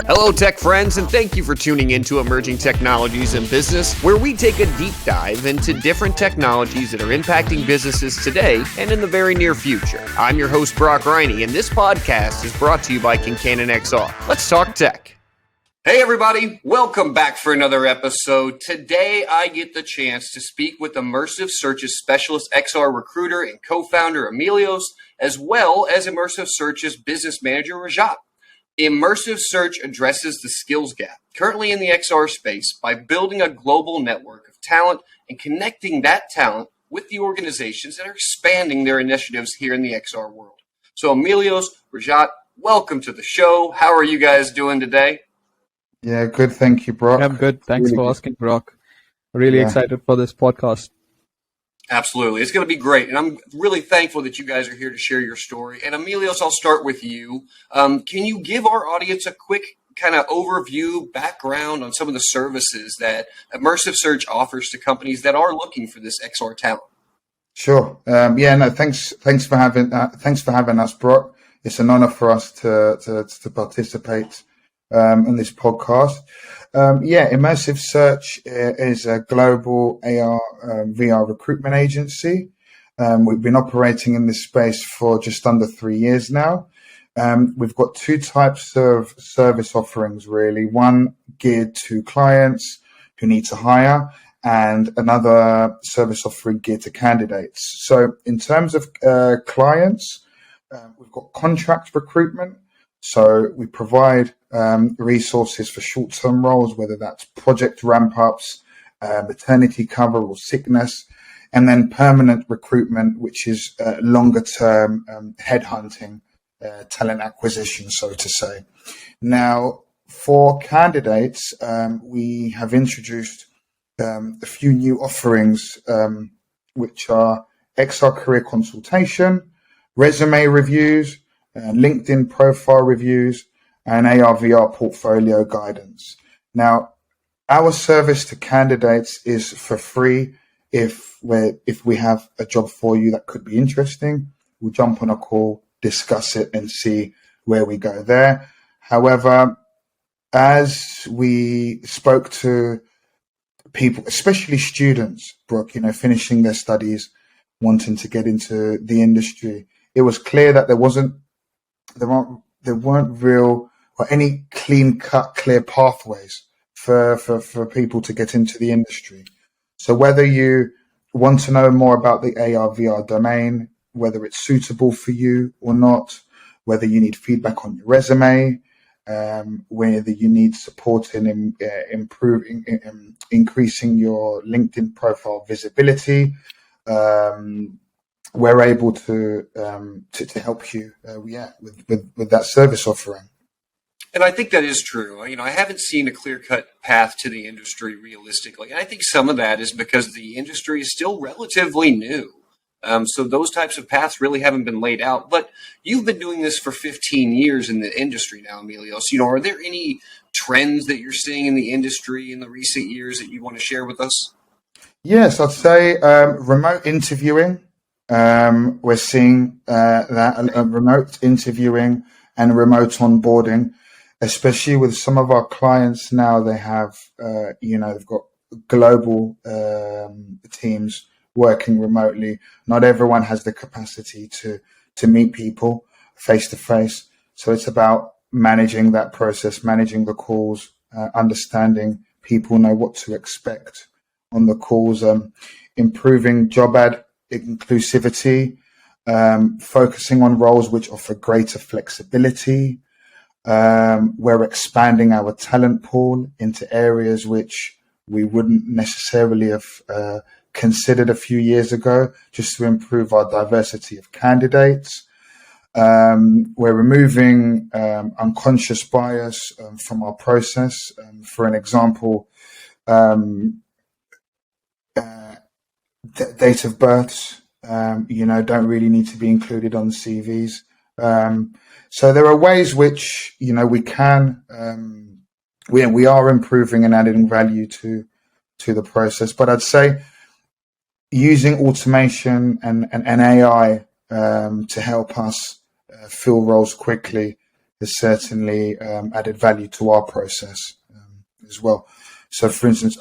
Hello, tech friends, and thank you for tuning into Emerging Technologies in Business, where we take a deep dive into different technologies that are impacting businesses today and in the very near future. I'm your host, Brock Riney, and this podcast is brought to you by ConcannonXR. Let's talk tech. Hey, everybody. Welcome back for another episode. Today, I get the chance to speak with Immersive Search's specialist XR recruiter and co-founder Emilios, as well as Immersive Search's business manager Rajat. Immersive Search addresses the skills gap currently in the XR space by building a global network of talent and connecting that talent with the organizations that are expanding their initiatives here in the XR world. So Emilios, Rajat, welcome to the show. How are you guys doing today? Yeah, good. Thank you, Brock. I'm good. Thanks for asking, Brock. Really excited for this podcast. Absolutely. It's going to be great. And I'm really thankful that you guys are here to share your story. And Emilios, I'll start with you. Can you give our audience a quick kind of overview, background on some of the services that Immersive Search offers to companies that are looking for this XR talent? Sure. Thanks for having us, Brock. It's an honor for us to participate in this podcast. Immersive Search is a global AR VR recruitment agency. We've been operating in this space for just under 3 years now. We've got two types of service offerings, really. One geared to clients who need to hire, and another service offering geared to candidates. So in terms of clients, we've got contract recruitment. So we provide resources for short-term roles, whether that's project ramp-ups, maternity cover or sickness, and then permanent recruitment, which is longer-term headhunting, talent acquisition, so to say. Now, for candidates, we have introduced a few new offerings, which are XR career consultation, resume reviews, LinkedIn profile reviews, and AR/VR portfolio guidance. Now, our service to candidates is for free. If we have a job for you that could be interesting, we'll jump on a call, discuss it, and see where we go there. However, as we spoke to people, especially students, Brooke, finishing their studies, wanting to get into the industry, it was clear that there weren't real or any clean-cut, clear pathways for people to get into the industry. So whether you want to know more about the AR/VR domain, whether it's suitable for you or not, whether you need feedback on your resume, whether you need support in improving, increasing your LinkedIn profile visibility, we're able to help you, with that service offering. And I think that is true. I haven't seen a clear-cut path to the industry realistically. And I think some of that is because the industry is still relatively new. So those types of paths really haven't been laid out. But you've been doing this for 15 years in the industry now, Emilios. Are there any trends that you're seeing in the industry in the recent years that you want to share with us? Yes, I'd say remote interviewing. We're seeing that remote interviewing and remote onboarding, especially with some of our clients now. They have, they've got global teams working remotely. Not everyone has the capacity to meet people face to face. So it's about managing that process, managing the calls, understanding people know what to expect on the calls, improving job ad inclusivity, focusing on roles which offer greater flexibility. We're expanding our talent pool into areas which we wouldn't necessarily have considered a few years ago, just to improve our diversity of candidates. We're removing unconscious bias from our process. For an example, date of births, don't really need to be included on CVs. So there are ways which, we can, we are improving and adding value to the process. But I'd say using automation and AI to help us fill roles quickly has certainly added value to our process as well. So, for instance,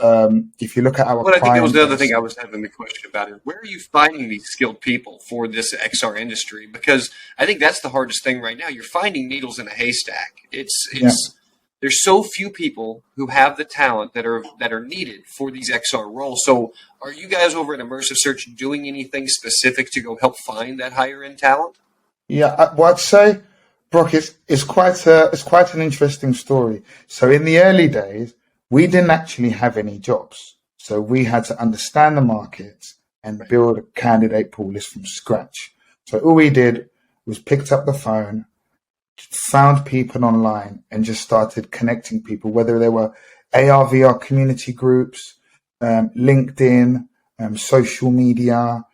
if you look at our I think that was the other base, thing I was having the question about is where are you finding these skilled people for this XR industry? Because I think that's the hardest thing right now. You're finding needles in a haystack. There's so few people who have the talent that are needed for these XR roles. So, are you guys over at Immersive Search doing anything specific to go help find that higher end talent? Yeah, well, I'd say, Brock, it's quite an interesting story. So in the early days, we didn't actually have any jobs. So we had to understand the market and build a candidate pool list from scratch. So all we did was picked up the phone, found people online, and just started connecting people, whether they were AR, VR community groups, LinkedIn, social media,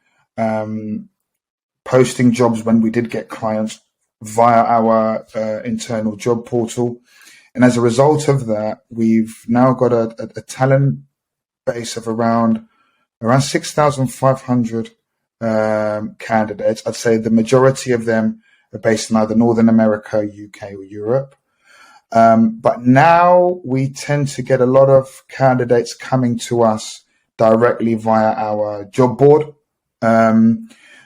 posting jobs when we did get clients via our internal job portal. And as a result of that, we've now got a talent base of around 6,500 candidates. I'd say the majority of them are based in either Northern America, UK, or Europe. But now we tend to get a lot of candidates coming to us directly via our job board,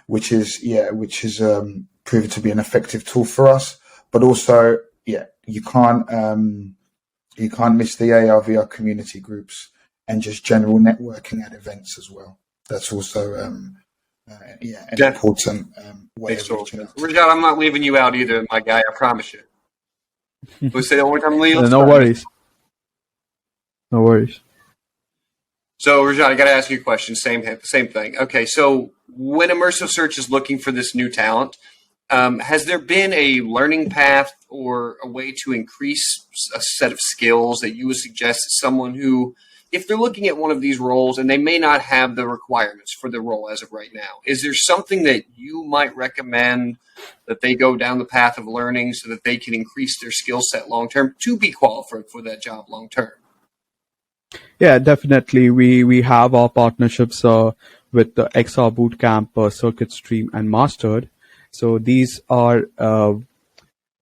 which is proven to be an effective tool for us. But also, you can't miss the AR/VR community groups and just general networking at events as well. That's also an important way of reaching out. Rajat, I'm not leaving you out either, my guy. I promise you. Let's say that one more time, Lee. No worries. No worries. So, Rajat, I got to ask you a question. Same thing. Okay, so when Immersive Search is looking for this new talent, has there been a learning path or a way to increase a set of skills that you would suggest to someone who, if they're looking at one of these roles and they may not have the requirements for the role as of right now, is there something that you might recommend that they go down the path of learning so that they can increase their skill set long term to be qualified for that job long term? Yeah, definitely. We have our partnerships with the XR Bootcamp, Circuit Stream, and Mastered. So these are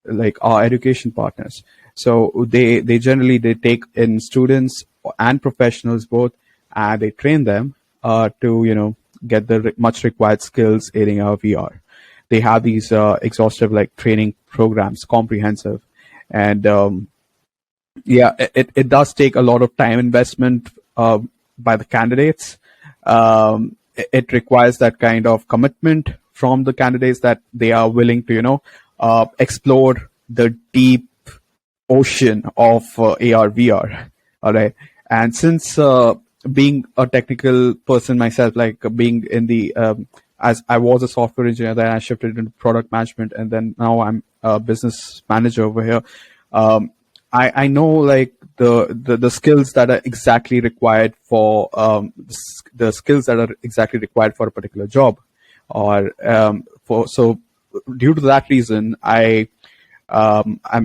like our education partners. So they generally take in students and professionals both, and they train them to get the much required skills in our VR. They have these exhaustive training programs, comprehensive, and it does take a lot of time investment by the candidates. It requires that kind of commitment from the candidates that they are willing to explore the deep ocean of AR VR. All right. And since being a technical person myself, being in the as I was a software engineer, then I shifted into product management, and then now I'm a business manager over here. I know the skills that are exactly required for the skills that are exactly required for a particular job, or so due to that reason, I'm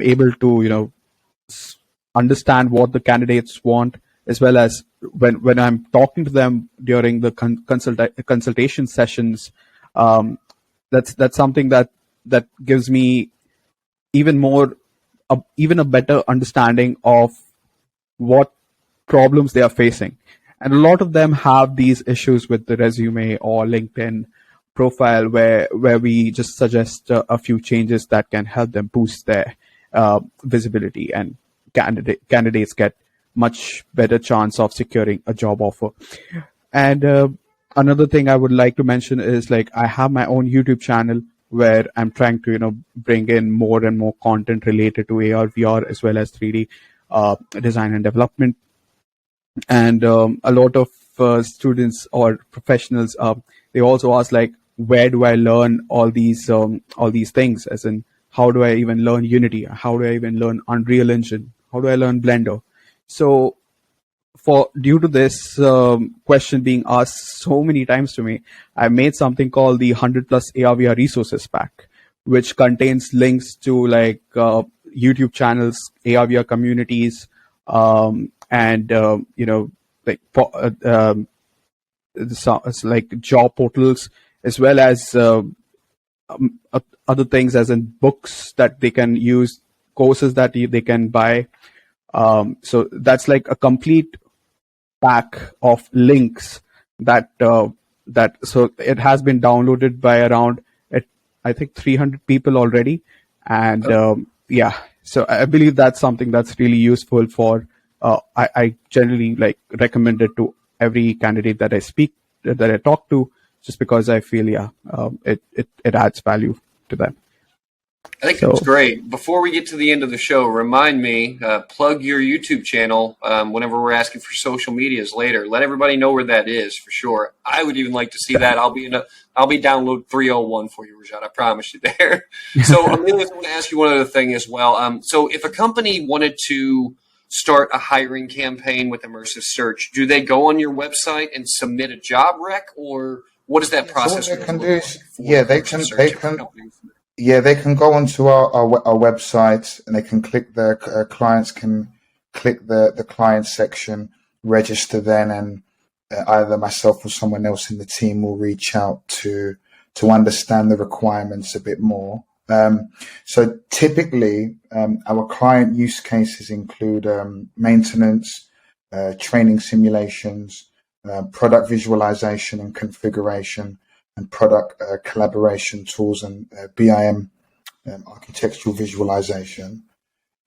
able to understand what the candidates want, as well as when I'm talking to them during the consultation sessions. That's something that gives me even a better understanding of what problems they are facing. And a lot of them have these issues with the resume or LinkedIn profile where we just suggest a few changes that can help them boost their visibility, and candidates get much better chance of securing a job offer. And another thing I would like to mention is I have my own YouTube channel where I'm trying to bring in more and more content related to AR, VR, as well as 3D design and development. And a lot of students or professionals, they also ask where do I learn all these things? As in, how do I even learn Unity? How do I even learn Unreal Engine? How do I learn Blender? So, due to this question being asked so many times to me, I made something called the 100+ AR/VR resources pack, which contains links to YouTube channels, AR/VR communities, and job portals, as well as other things, as in books that they can use courses that they can buy. So that's like a complete pack of links that so it has been downloaded by around I think 300 people already, and so I believe that's something that's really useful for. I generally like recommend it to every candidate that I talk to, just because I feel it adds value to them. I think that's great. Before we get to the end of the show, remind me, plug your YouTube channel whenever we're asking for social medias later. Let everybody know where that is for sure. I would even like to see that. I'll be download 301 for you, Rajat. I promise you there. So Emilios, I want to ask you one other thing as well. So if a company wanted to start a hiring campaign with Immersive Search, do they go on your website and submit a job rec, or what is that process? So what they can do is, they can go onto our website, and they can click clients can click the client section, register then, and either myself or someone else in the team will reach out to understand the requirements a bit more. So typically, our client use cases include maintenance, training simulations, product visualization and configuration, and product collaboration tools, and BIM, architectural visualization.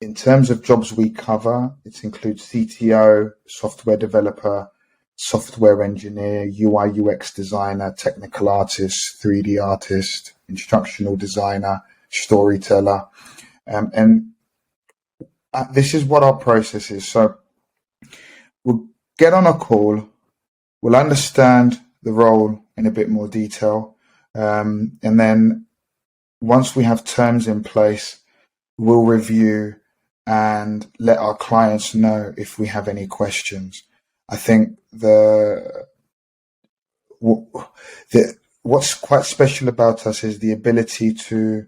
In terms of jobs we cover, it includes CTO, software developer, software engineer, UI UX designer, technical artist, 3D artist, instructional designer, storyteller. And this is what our process is. So we'll get on a call, we'll understand the role in a bit more detail. And then once we have terms in place, we'll review and let our clients know if we have any questions. I think what's quite special about us is the ability to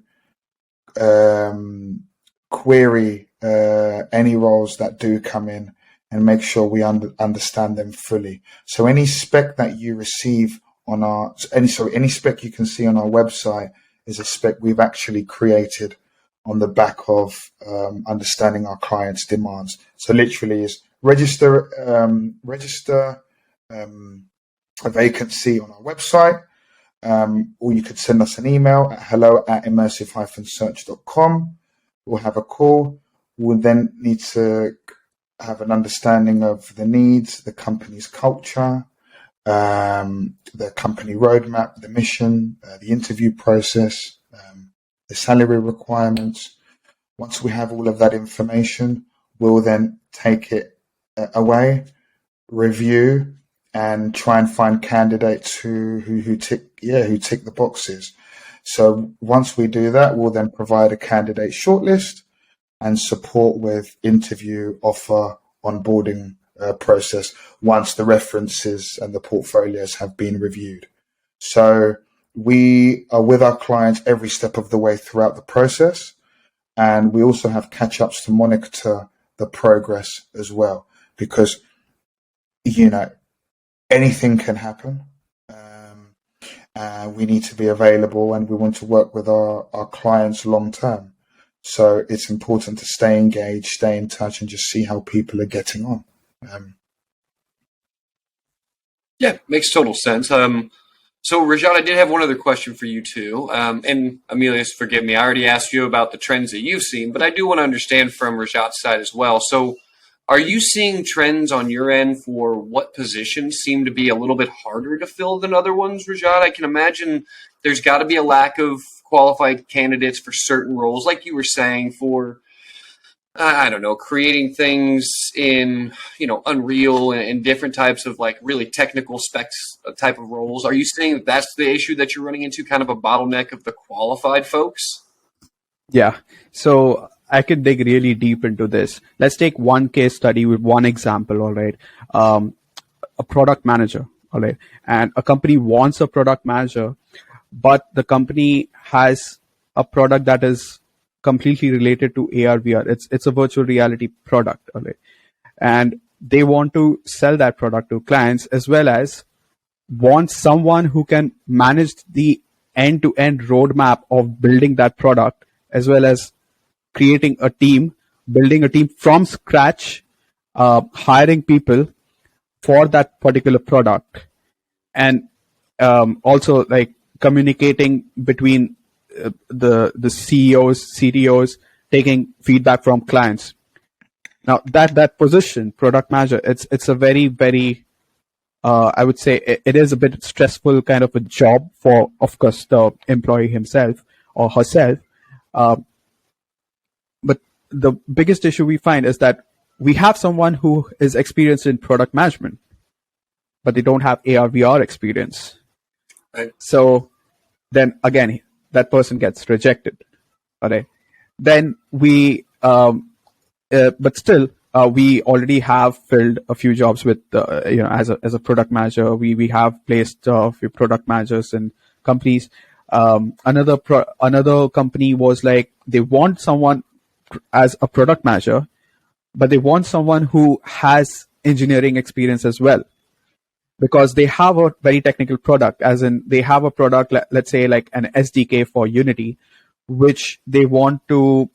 query any roles that do come in and make sure we understand them fully. So any spec that you receive on any spec you can see on our website is a spec we've actually created on the back of understanding our clients' demands. So literally is register a vacancy on our website, or you could send us an email at hello@immersive-search.com. We'll have a call. We'll then need to have an understanding of the needs, the company's culture, the company roadmap, the mission, the interview process, the salary requirements. Once we have all of that information, we'll then take it away, review, and try and find candidates who tick the boxes. So once we do that, we'll then provide a candidate shortlist and support with interview, offer, onboarding process once the references and the portfolios have been reviewed. So we are with our clients every step of the way throughout the process, and we also have catch-ups to monitor the progress as well, because anything can happen. We need to be available, and we want to work with our clients long term. So it's important to stay engaged, stay in touch, and just see how people are getting on. Yeah, makes total sense. So Rajat, I did have one other question for you too. And Emilios, forgive me, I already asked you about the trends that you've seen, but I do want to understand from Rajat's side as well. So are you seeing trends on your end for what positions seem to be a little bit harder to fill than other ones, Rajat? I can imagine there's got to be a lack of qualified candidates for certain roles, like you were saying, for I don't know, creating things in, Unreal and different types of like really technical specs type of roles. Are you saying that that's the issue that you're running into, kind of a bottleneck of the qualified folks? Yeah. So I could dig really deep into this. Let's take one case study with one example. All right. A product manager. All right. And a company wants a product manager, but the company has a product that is completely related to AR, VR. It's a virtual reality product. All right. And they want to sell that product to clients, as well as want someone who can manage the end-to-end roadmap of building that product, as well as creating a team, building a team from scratch, hiring people for that particular product, and also like communicating between the CEOs, CTOs, taking feedback from clients. Now that position, product manager, it's a very, very I would say it is a bit stressful kind of a job for, of course, the employee himself or herself. But the biggest issue we find is that we have someone who is experienced in product management, but they don't have AR/VR experience. Right. So then again, that person gets rejected. Okay. Then but still, we already have filled a few jobs with, as a product manager. We have placed a few product managers in companies. Another company was like, they want someone as a product manager, but they want someone who has engineering experience as well, because they have a very technical product, as in they have a product, let's say like an SDK for Unity, which they want to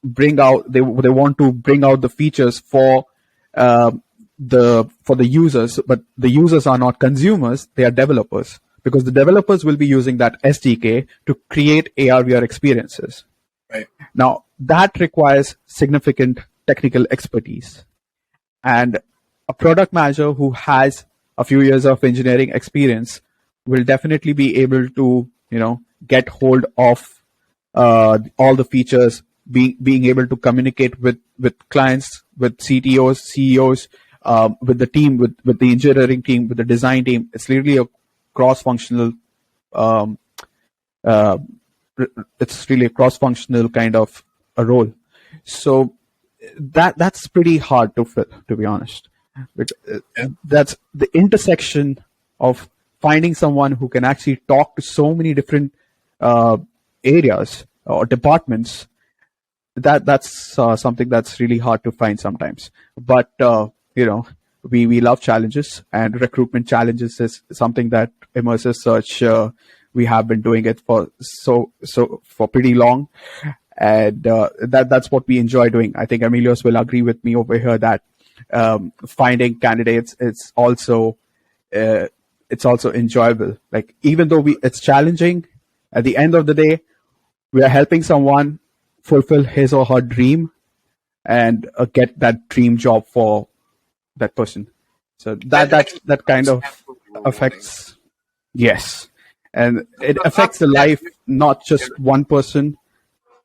bring out. They want to bring out the features for the users, but the users are not consumers; they are developers, because the developers will be using that SDK to create AR/VR experiences. Right. Now that requires significant technical expertise, and a product manager who has a few years of engineering experience will definitely be able to, get hold of all the features, being able to communicate with clients, with CTOs, CEOs, with the team, with the engineering team, with the design team. It's literally a cross-functional. It's really a cross-functional kind of a role. So that's pretty hard to fill, to be honest. But that's the intersection of finding someone who can actually talk to so many different areas or departments. That's something that's really hard to find sometimes. But we love challenges, and recruitment challenges is something that Immersive Search, we have been doing it for for pretty long, and that's what we enjoy doing. I think Emilios will agree with me over here that finding candidates, it's also enjoyable. Like, even though it's challenging, at the end of the day, we are helping someone fulfill his or her dream and get that dream job for that person. So that kind of affects, yes, and it affects the life, not just one person,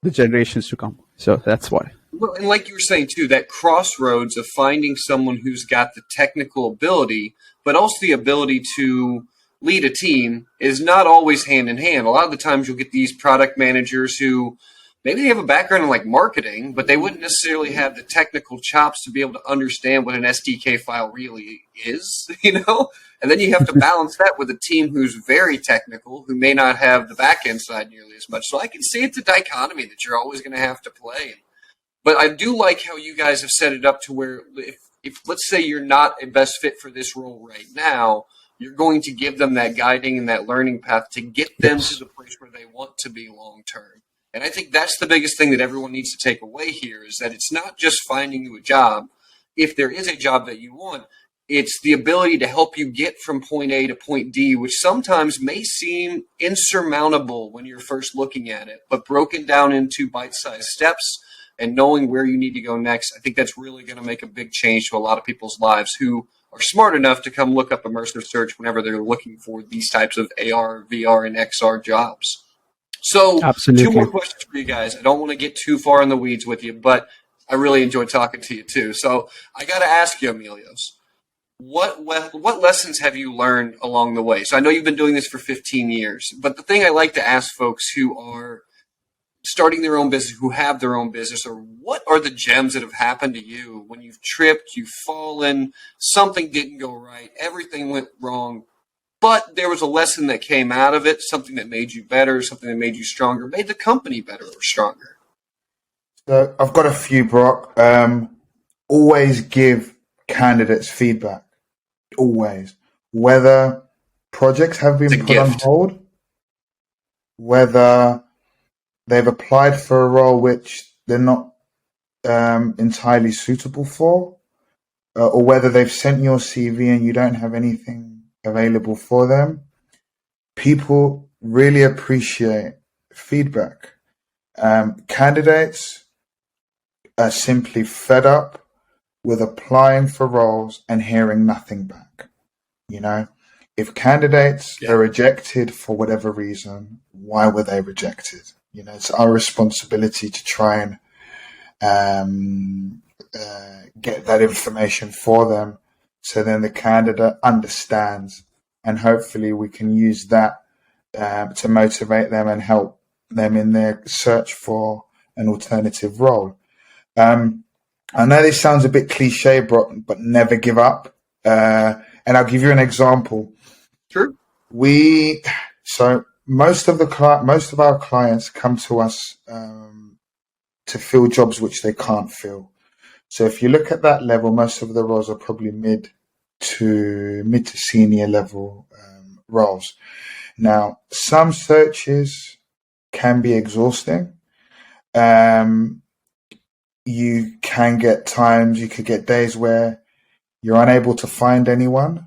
the generations to come. So that's why. Well, and like you were saying too, that crossroads of finding someone who's got the technical ability, but also the ability to lead a team, is not always hand in hand. A lot of the times you'll get these product managers who maybe they have a background in like marketing, but they wouldn't necessarily have the technical chops to be able to understand what an SDK file really is, And then you have to balance that with a team who's very technical, who may not have the back end side nearly as much. So I can see it's a dichotomy that you're always going to have to play. But I do like how you guys have set it up to where if let's say you're not a best fit for this role right now, you're going to give them that guiding and that learning path to get them to the place where they want to be long term. And I think that's the biggest thing that everyone needs to take away here, is that it's not just finding you a job. If there is a job that you want, it's the ability to help you get from point A to point D, which sometimes may seem insurmountable when you're first looking at it, but broken down into bite-sized steps and knowing where you need to go next. I think that's really going to make a big change to a lot of people's lives who are smart enough to come look up Immersive Search whenever they're looking for these types of AR, VR, and XR jobs. So, Absolutely. 2 more questions for you guys. I don't want to get too far in the weeds with you, but I really enjoyed talking to you too. So I got to ask you, Emilios, what lessons have you learned along the way? So I know you've been doing this for 15 years, but the thing I like to ask folks who are starting their own business, who have their own business, or what are the gems that have happened to you when you've tripped, you've fallen, something didn't go right, everything went wrong, but there was a lesson that came out of it, something that made you better, something that made you stronger, made the company better or stronger? So I've got a few, Brock. Always give candidates feedback. Always. Whether projects have been put on hold, whether they've applied for a role which they're not entirely suitable for, or whether they've sent your CV and you don't have anything available for them. People really appreciate feedback. Candidates are simply fed up with applying for roles and hearing nothing back. You know, if candidates are rejected for whatever reason, why were they rejected? You know, it's our responsibility to try and get that information for them, so then the candidate understands, and hopefully we can use that to motivate them and help them in their search for an alternative role. I know this sounds a bit cliche, but never give up. And I'll give you an example. Sure. So most of our clients come to us to fill jobs which they can't fill. So if you look at that level, most of the roles are probably mid to senior level roles. Now, some searches can be exhausting. You could get days where you're unable to find anyone,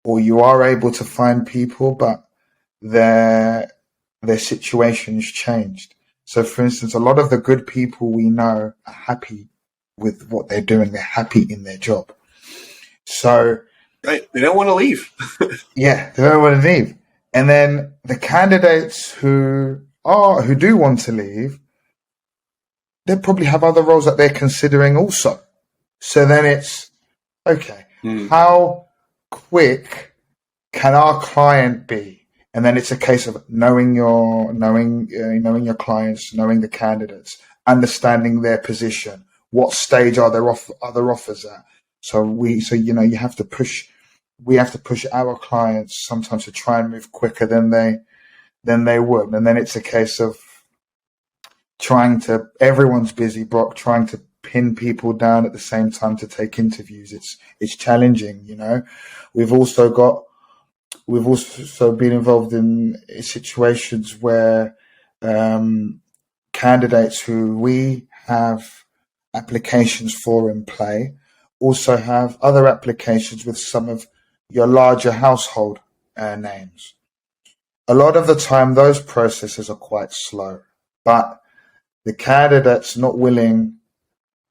or you are able to find people, but their situation's changed. So, for instance, a lot of the good people we know are happy with what they're doing. They're happy in their job. So, right, they don't want to leave. Yeah, they don't want to leave. And then the candidates who do want to leave, they probably have other roles that they're considering also. So then it's okay. How quick can our client be? And then it's a case of knowing your clients, knowing the candidates, understanding their position. What stage are their other offers at? You have to push. We have to push our clients sometimes to try and move quicker than they would. And then it's a case of everyone's busy, Brock, trying to pin people down at the same time to take interviews. It's challenging, you know. We've also been involved in situations where candidates who we have applications for in play also have other applications with some of your larger household names. A lot of the time, those processes are quite slow, but the candidate's not willing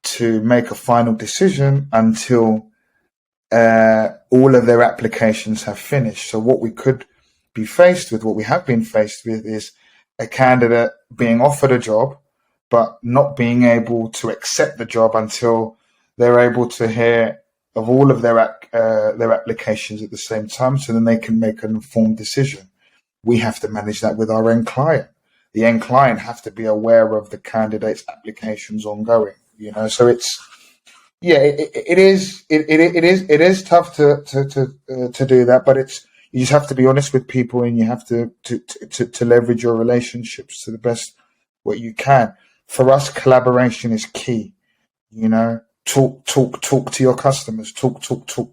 to make a final decision until all of their applications have finished. So what we could be faced with, what we have been faced with, is a candidate being offered a job, but not being able to accept the job until they're able to hear of all of their applications at the same time, so then they can make an informed decision. We have to manage that with our end client. The end client have to be aware of the candidate's applications ongoing. You know, so it is tough to do that, but you just have to be honest with people, and you have to leverage your relationships to the best what you can. For us, collaboration is key. You know, talk to your customers, talk to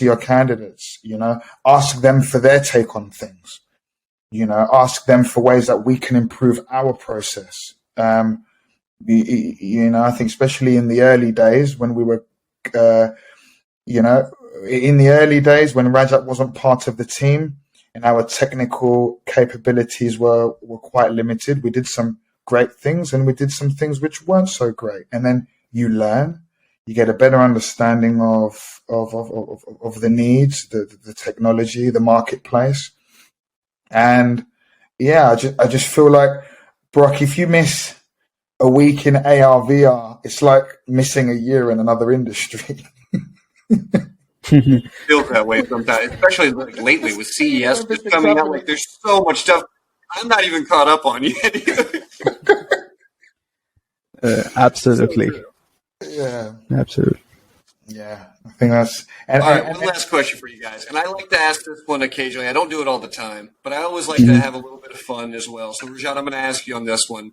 your candidates. You know, ask them for their take on things. You know, ask them for ways that we can improve our process. You know, I think especially in the early days when we were, in the early days when Rajat wasn't part of the team and our technical capabilities were quite limited, we did some great things and we did some things which weren't so great. And then you learn, you get a better understanding of the needs, the technology, the marketplace. And yeah, I just feel like, Brock, if you miss a week in AR VR, it's like missing a year in another industry. Feels that way sometimes, especially like lately with CES just coming out. Like, there's so much stuff I'm not even caught up on yet. Absolutely. Yeah. Absolutely. Yeah, I think that's. All right, one last question for you guys, and I like to ask this one occasionally. I don't do it all the time, but I always like to have a little bit of fun as well. So, Rajat, I'm going to ask you on this one.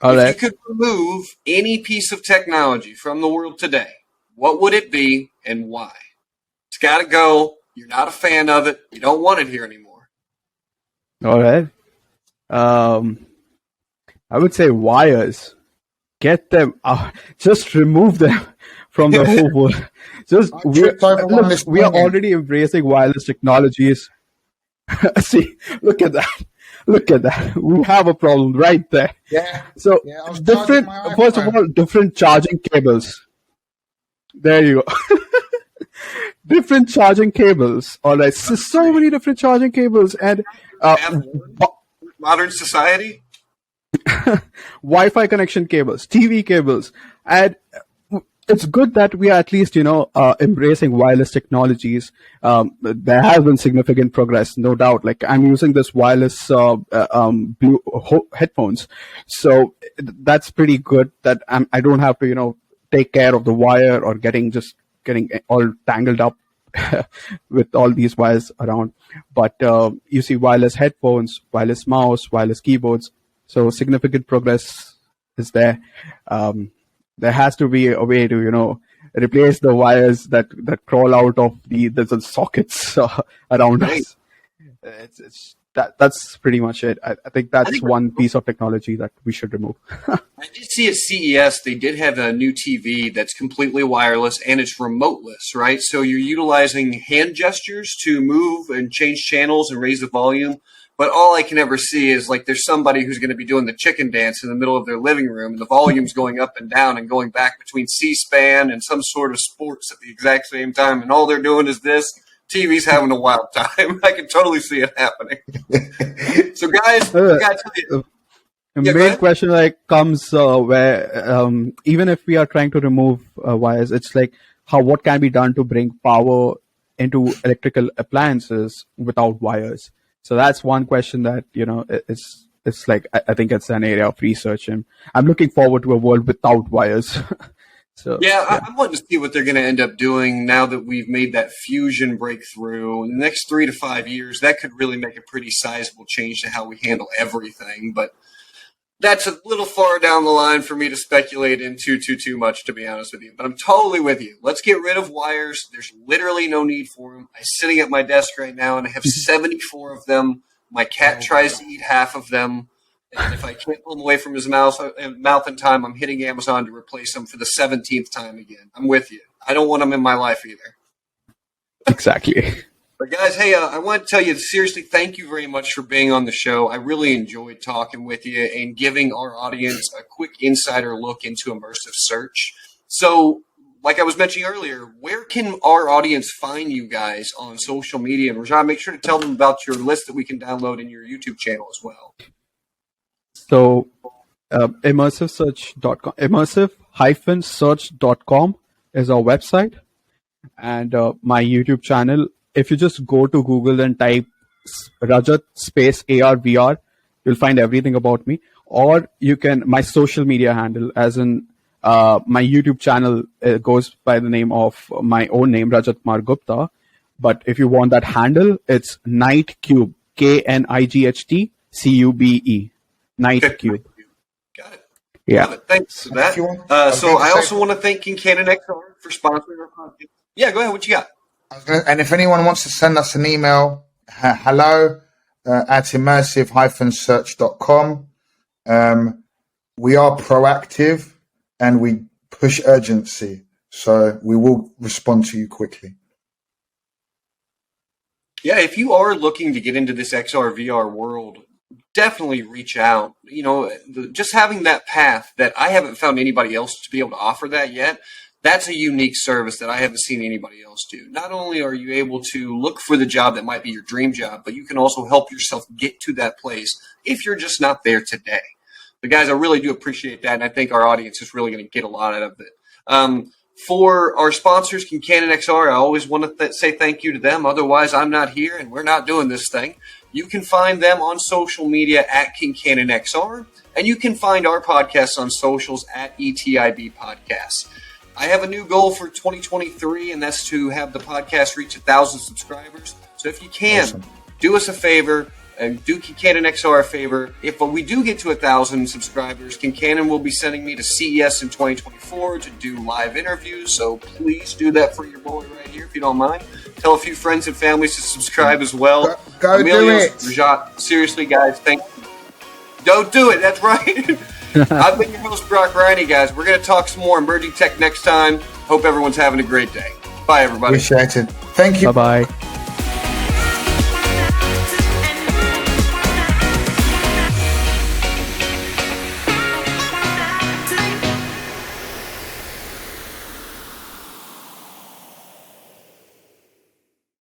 If you could remove any piece of technology from the world today, what would it be and why? It's got to go. You're not a fan of it. You don't want it here anymore. All right. I would say wires. Get them out. Just remove them from the whole world. Just we are already embracing wireless technologies. See, look at that. Look at that. We have a problem right there. Yeah. So first of all, different charging cables. There you go. Different charging cables. All right. So many different charging cables and modern society. Wi-Fi connection cables, TV cables, and it's good that we are at least, embracing wireless technologies. There has been significant progress, no doubt. Like I'm using this wireless headphones, so that's pretty good. That I don't have to, take care of the wire or getting all tangled up with all these wires around. But you see, wireless headphones, wireless mouse, wireless keyboards. So significant progress is there. There has to be a way to, replace the wires that crawl out of the sockets around us. That's pretty much it. I think that's one piece of technology that we should remove. I did see at CES, they did have a new TV that's completely wireless and it's remoteless, right? So you're utilizing hand gestures to move and change channels and raise the volume. But all I can ever see is like there's somebody who's going to be doing the chicken dance in the middle of their living room and the volume's going up and down and going back between C-SPAN and some sort of sports at the exact same time. And all they're doing is this. TV's having a wild time. I can totally see it happening. So guys, I got to tell you. The main question comes where even if we are trying to remove wires, it's like what can be done to bring power into electrical appliances without wires? So that's one question that, it's like, I think it's an area of research and I'm looking forward to a world without wires. I'm wanting to see what they're going to end up doing now that we've made that fusion breakthrough. In the next 3 to 5 years, that could really make a pretty sizable change to how we handle everything. But that's a little far down the line for me to speculate into too much, to be honest with you. But I'm totally with you. Let's get rid of wires. There's literally no need for them. I'm sitting at my desk right now, and I have 74 of them. My cat tries to eat half of them. And if I can't pull them away from his mouth in time, I'm hitting Amazon to replace them for the 17th time again. I'm with you. I don't want them in my life either. Exactly. But guys, hey, I want to tell you, seriously, thank you very much for being on the show. I really enjoyed talking with you and giving our audience a quick insider look into Immersive Search. So, like I was mentioning earlier, where can our audience find you guys on social media? And Rajat, make sure to tell them about your list that we can download in your YouTube channel as well. So, immersivesearch.com, immersive-search.com is our website. And my YouTube channel, if you just go to Google and type Rajat space ARVR, you'll find everything about me. Or you can, my social media handle, as in my YouTube channel goes by the name of my own name, Rajat Kumar Gupta. But if you want that handle, it's Nightcube, KNIGHTCUBE, Nightcube. Got it. Yeah. Love it. Thanks for that. So I also want to thank ConcannonXR for sponsoring our podcast. Yeah, go ahead. What you got? And if anyone wants to send us an email, hello at immersive-search.com. We are proactive and we push urgency, so we will respond to you quickly. Yeah, if you are looking to get into this XR VR world, definitely reach out. Just having that path that I haven't found anybody else to be able to offer that yet. That's a unique service that I haven't seen anybody else do. Not only are you able to look for the job that might be your dream job, but you can also help yourself get to that place if you're just not there today. But guys, I really do appreciate that, and I think our audience is really going to get a lot out of it. For our sponsors, ConcannonXR, I always want to say thank you to them. Otherwise, I'm not here, and we're not doing this thing. You can find them on social media at ConcannonXR, and you can find our podcasts on socials at ETIB Podcasts. I have a new goal for 2023, and that's to have the podcast reach 1,000 subscribers. So if you can, do us a favor and do ConcannonXR a favor. If we do get to 1,000 subscribers, Concannon will be sending me to CES in 2024 to do live interviews. So please do that for your boy right here, if you don't mind. Tell a few friends and families to subscribe as well. Go Emilios, do it. Rajat, seriously, guys, thank you. Don't do it. That's right. I've been your host, Brock Riney, guys. We're going to talk some more emerging tech next time. Hope everyone's having a great day. Bye, everybody. Appreciate it. Thank you. Bye-bye.